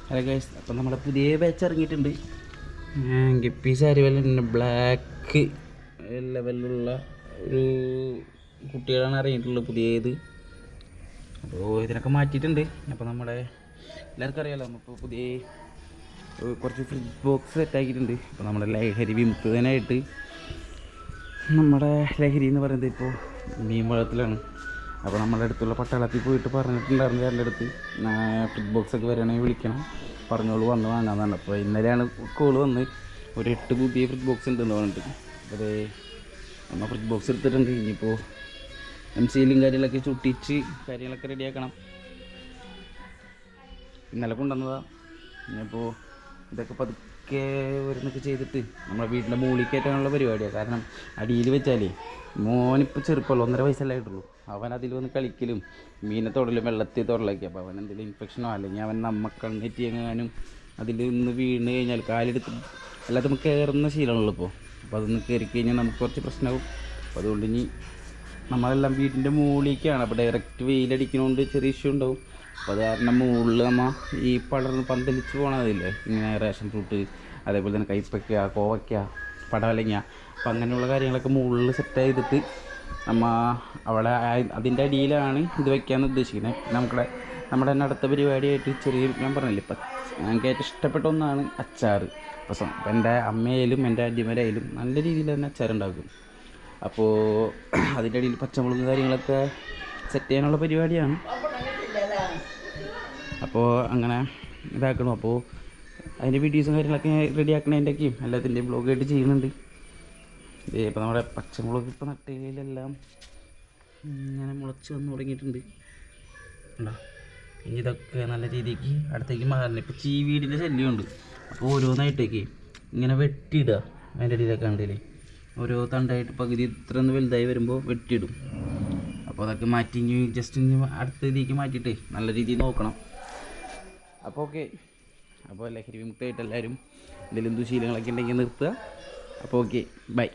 Hello guys, അപ്പം നമ്മുടെ പുതിയ ബാച്ച് ഇറങ്ങിയിട്ടുണ്ട്. ഗപ്പി സാരി പോലെ ബ്ലാക്ക് ലെവലിലുള്ള ഒരു കുട്ടികളാണ് ഇറങ്ങിയിട്ടുള്ളത് പുതിയത്. അപ്പോൾ ഇതിനൊക്കെ മാറ്റിയിട്ടുണ്ട്. അപ്പോൾ നമ്മുടെ എല്ലാവർക്കും അറിയാമല്ലോ, നമ്മളിപ്പോൾ പുതിയ കുറച്ച് ഫ്രിഡ്ജ് ബോക്സ് സെറ്റാക്കിയിട്ടുണ്ട്. അപ്പോൾ നമ്മുടെ ലഹരി വിമുക്തനായിട്ട് നമ്മുടെ ലഹരി എന്ന് പറയുന്നത് ഇപ്പോൾ മീൻ വളത്തിലാണ്. അപ്പോൾ നമ്മുടെ അടുത്തുള്ള പട്ടാളത്തിൽ പോയിട്ട് പറഞ്ഞിട്ടുണ്ടായിരുന്നു എൻ്റെ അടുത്ത് ഫ്രിഡ്ജ് ബോക്സൊക്കെ വരികയാണെങ്കിൽ വിളിക്കണം, പറഞ്ഞോളൂ വന്ന് വാങ്ങാമെന്നാണ്. അപ്പോൾ ഇന്നലെയാണ് കോൾ വന്ന് ഒരു 8 പുതിയ ഫ്രിഡ്ജ് ബോക്സ് ഉണ്ടെന്ന് പറഞ്ഞിട്ട്. അപ്പോൾ നമ്മൾ ഫ്രിഡ്ജ് ബോക്സ് എടുത്തിട്ടുണ്ട്. ഇനിയിപ്പോൾ MCയിലും കാര്യങ്ങളൊക്കെ ചുട്ടിച്ച് കാര്യങ്ങളൊക്കെ റെഡിയാക്കണം. ഇന്നലെ കൊണ്ടുവന്നതാണ്. ഇനിയിപ്പോൾ ഇതൊക്കെ പതുക്കെ വരുന്നൊക്കെ ചെയ്തിട്ട് നമ്മുടെ വീടിൻ്റെ മുകളിൽ കയറ്റാനുള്ള പരിപാടിയാണ്. കാരണം അടിയിൽ വെച്ചാലേ മോനിപ്പോൾ ചെറുപ്പമുള്ളൂ, 1.5 വയസ്സല്ലേ ആയിട്ടുള്ളൂ. അവൻ അതിൽ വന്ന് കളിക്കലും മീനെ തൊടലും വെള്ളത്തിൽ തൊടലൊക്കെ. അപ്പോൾ അവൻ എന്തെങ്കിലും ഇൻഫെക്ഷനോ അല്ലെങ്കിൽ അവൻ കണ്ണെറ്റി എങ്ങാനും അതിൽ നിന്ന് വീണ് കഴിഞ്ഞാൽ കാലെടുത്ത് എല്ലാത്തും കയറുന്ന ശീലമുള്ളൂ ഇപ്പോൾ. അപ്പോൾ അതൊന്ന് കയറി കഴിഞ്ഞാൽ നമുക്ക് കുറച്ച് പ്രശ്നമാവും. അപ്പോൾ അതുകൊണ്ട് ഇനി നമ്മളെല്ലാം വീടിൻ്റെ മുകളിലേക്കാണ്. അപ്പോൾ ഡയറക്റ്റ് വെയിലടിക്കുന്നതുകൊണ്ട് ചെറിയ ഇഷ്യൂ ഉണ്ടാവും. അപ്പോൾ അത് കാരണം മുകളിൽ നമ്മൾ ഈ പടർന്ന് പന്തലിച്ച് പോകണതില്ലേ, ഇങ്ങനെ റേഷൻ ഫ്രൂട്ട്, അതേപോലെ തന്നെ കൈപ്പയ്ക്ക, കോവയ്ക്ക, പടവലങ്ങ, അപ്പോൾ അങ്ങനെയുള്ള കാര്യങ്ങളൊക്കെ മുകളിൽ സെറ്റ് ചെയ്തിട്ട് അവിടെ അതിൻ്റെ അടിയിലാണ് ഇത് വയ്ക്കാമെന്ന് ഉദ്ദേശിക്കുന്നത്. നമ്മുടെ തന്നെ അടുത്ത പരിപാടിയായിട്ട് ഞാൻ പറഞ്ഞില്ലേ, ഇപ്പം എനിക്ക് ഏറ്റവും ഇഷ്ടപ്പെട്ട ഒന്നാണ് അച്ചാർ. അപ്പോൾ എൻ്റെ അമ്മയായാലും എൻ്റെ അടിമരായാലും നല്ല രീതിയിൽ തന്നെ അച്ചാറുണ്ടാക്കും. അപ്പോൾ അതിൻ്റെ അടിയിൽ പച്ചമുളക് കാര്യങ്ങളൊക്കെ സെറ്റ് ചെയ്യാനുള്ള പരിപാടിയാണ്. അപ്പോൾ അങ്ങനെ ഇതാക്കണം. അപ്പോൾ അതിൻ്റെ വീഡിയോസും കാര്യങ്ങളൊക്കെ റെഡിയാക്കണതിൻ്റെയൊക്കെയും എല്ലാത്തിൻ്റെയും ബ്ലോഗായിട്ട് ചെയ്യുന്നുണ്ട്. ഇപ്പോൾ നമ്മുടെ പച്ചമുളക് ഇപ്പോൾ നട്ടയിലെല്ലാം ഇങ്ങനെ മുളച്ച് വന്ന് തുടങ്ങിയിട്ടുണ്ട്. ഉണ്ടോ? ഇനി ഇതൊക്കെ നല്ല രീതിക്ക് അടുത്തേക്ക് മാറണം. ഇപ്പോൾ ചീവീടിൻ്റെ ശല്യമുണ്ട്. അപ്പോൾ ഓരോന്നായിട്ടേക്ക് ഇങ്ങനെ വെട്ടിയിടുക. അതിൻ്റെ അടിയിലൊക്കെ കണ്ടില്ലേ, ഓരോ തണ്ടായിട്ട് പകുതി ഇത്ര ഒന്ന് വലുതായി വരുമ്പോൾ വെട്ടിയിടും. അപ്പോൾ അതൊക്കെ മാറ്റി ജസ്റ്റ് അടുത്ത ഇതിലേക്ക് മാറ്റിയിട്ട് നല്ല രീതിയിൽ നോക്കണം. അപ്പോൾ ഓക്കെ. അപ്പോൾ ലഹരി വിമുക്തമായിട്ട് എല്ലാവരും എന്തെങ്കിലും ദുശീലങ്ങളൊക്കെ ഉണ്ടെങ്കിൽ നിർത്തുക. അപ്പോൾ ഓക്കെ, ബൈ.